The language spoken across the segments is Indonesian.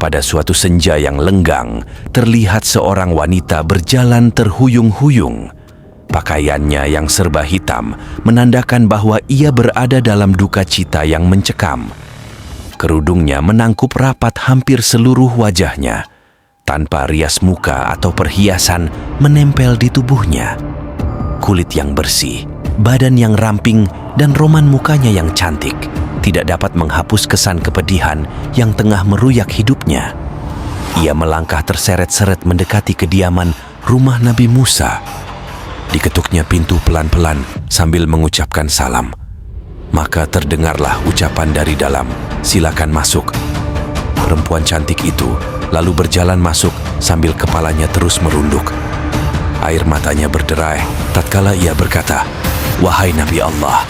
pada suatu senja yang lenggang, terlihat seorang wanita berjalan terhuyung-huyung. Pakaiannya yang serba hitam menandakan bahwa ia berada dalam duka cita yang mencekam. Kerudungnya menangkup rapat hampir seluruh wajahnya, tanpa rias muka atau perhiasan menempel di tubuhnya. Kulit yang bersih, badan yang ramping, dan roman mukanya yang cantik tidak dapat menghapus kesan kepedihan yang tengah meruyak hidupnya. Ia melangkah terseret-seret mendekati kediaman rumah Nabi Musa. Diketuknya pintu pelan-pelan sambil mengucapkan salam. Maka terdengarlah ucapan dari dalam, "Silakan masuk." Perempuan cantik itu lalu berjalan masuk sambil kepalanya terus merunduk. Air matanya berderai tatkala ia berkata, "Wahai Nabi Allah,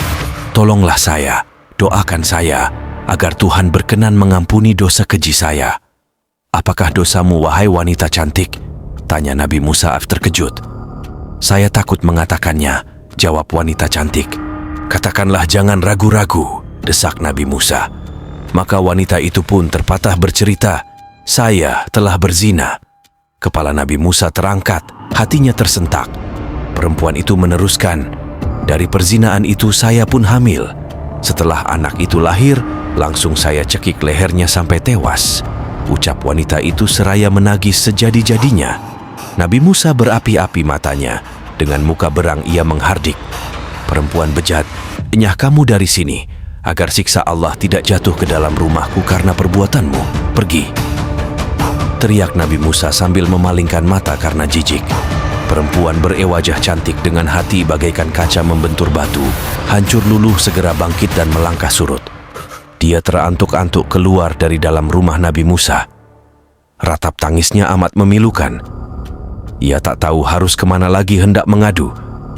tolonglah saya. Doakan saya agar Tuhan berkenan mengampuni dosa keji saya." "Apakah dosamu, wahai wanita cantik?" tanya Nabi Musa terkejut. "Saya takut mengatakannya," jawab wanita cantik. "Katakanlah, jangan ragu-ragu," desak Nabi Musa. Maka wanita itu pun terpatah bercerita, "Saya telah berzina." Kepala Nabi Musa terangkat, hatinya tersentak. Perempuan itu meneruskan, "Dari perzinaan itu saya pun hamil. Setelah anak itu lahir, langsung saya cekik lehernya sampai tewas." Ucap wanita itu seraya menagih sejadi-jadinya. Nabi Musa berapi-api matanya. Dengan muka berang ia menghardik, "Perempuan bejat, enyah kamu dari sini, agar siksa Allah tidak jatuh ke dalam rumahku karena perbuatanmu. Pergi." Teriak Nabi Musa sambil memalingkan mata karena jijik. Perempuan berewajah cantik dengan hati bagaikan kaca membentur batu, hancur luluh segera bangkit dan melangkah surut. Dia terantuk-antuk keluar dari dalam rumah Nabi Musa. Ratap tangisnya amat memilukan. Ia tak tahu harus kemana lagi hendak mengadu.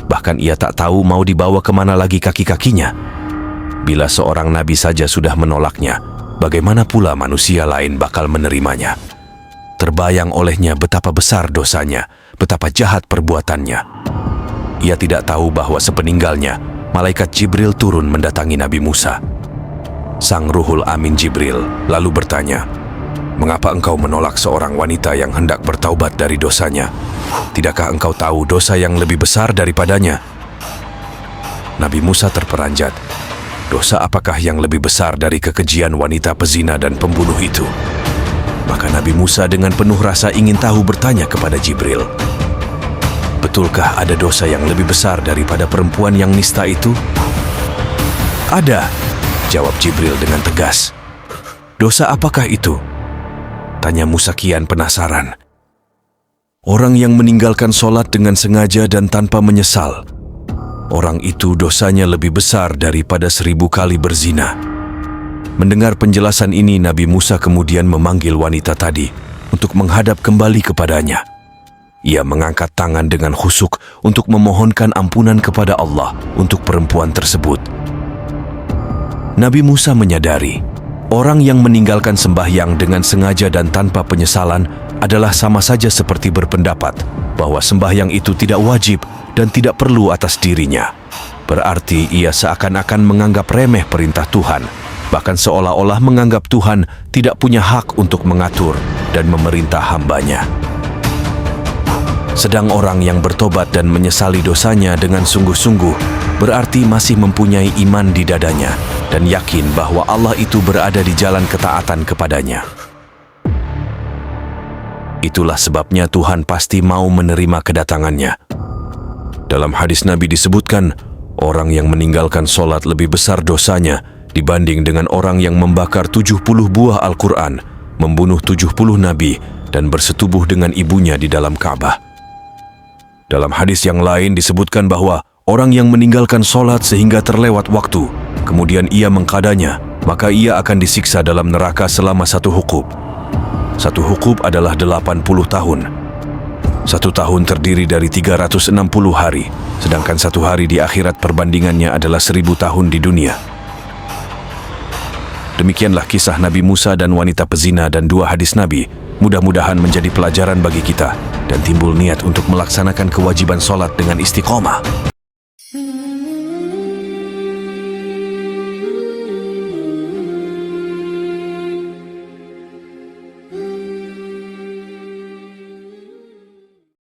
Bahkan ia tak tahu mau dibawa kemana lagi kaki-kakinya. Bila seorang nabi saja sudah menolaknya, bagaimana pula manusia lain bakal menerimanya? Terbayang olehnya betapa besar dosanya, betapa jahat perbuatannya. Ia tidak tahu bahwa sepeninggalnya, malaikat Jibril turun mendatangi Nabi Musa. Sang Ruhul Amin Jibril lalu bertanya, "Mengapa engkau menolak seorang wanita yang hendak bertaubat dari dosanya? Tidakkah engkau tahu dosa yang lebih besar daripadanya?" Nabi Musa terperanjat. Dosa apakah yang lebih besar dari kekejian wanita pezina dan pembunuh itu? Maka Nabi Musa dengan penuh rasa ingin tahu bertanya kepada Jibril, "Betulkah ada dosa yang lebih besar daripada perempuan yang nista itu?" "Ada," jawab Jibril dengan tegas. "Dosa apakah itu?" tanya Musa kian penasaran. "Orang yang meninggalkan sholat dengan sengaja dan tanpa menyesal. Orang itu dosanya lebih besar daripada 1000 kali berzina." Mendengar penjelasan ini, Nabi Musa kemudian memanggil wanita tadi untuk menghadap kembali kepadanya. Ia mengangkat tangan dengan khusyuk untuk memohonkan ampunan kepada Allah untuk perempuan tersebut. Nabi Musa menyadari, orang yang meninggalkan sembahyang dengan sengaja dan tanpa penyesalan adalah sama saja seperti berpendapat bahwa sembahyang itu tidak wajib dan tidak perlu atas dirinya. Berarti ia seakan-akan menganggap remeh perintah Tuhan, bahkan seolah-olah menganggap Tuhan tidak punya hak untuk mengatur dan memerintah hambanya. Sedang orang yang bertobat dan menyesali dosanya dengan sungguh-sungguh berarti masih mempunyai iman di dadanya dan yakin bahwa Allah itu berada di jalan ketaatan kepadanya. Itulah sebabnya Tuhan pasti mau menerima kedatangannya. Dalam hadis Nabi disebutkan, orang yang meninggalkan sholat lebih besar dosanya dibanding dengan orang yang membakar 70 buah Al-Quran, membunuh 70 nabi, dan bersetubuh dengan ibunya di dalam Ka'bah. Dalam hadis yang lain disebutkan bahwa orang yang meninggalkan sholat sehingga terlewat waktu, kemudian ia mengqadanya, maka ia akan disiksa dalam neraka selama 1 hukub. 1 hukub adalah 80 tahun. 1 tahun terdiri dari 360 hari, sedangkan 1 hari di akhirat perbandingannya adalah 1000 tahun di dunia. Demikianlah kisah Nabi Musa dan wanita pezina dan 2 hadis Nabi. Mudah-mudahan menjadi pelajaran bagi kita dan timbul niat untuk melaksanakan kewajiban sholat dengan istiqomah.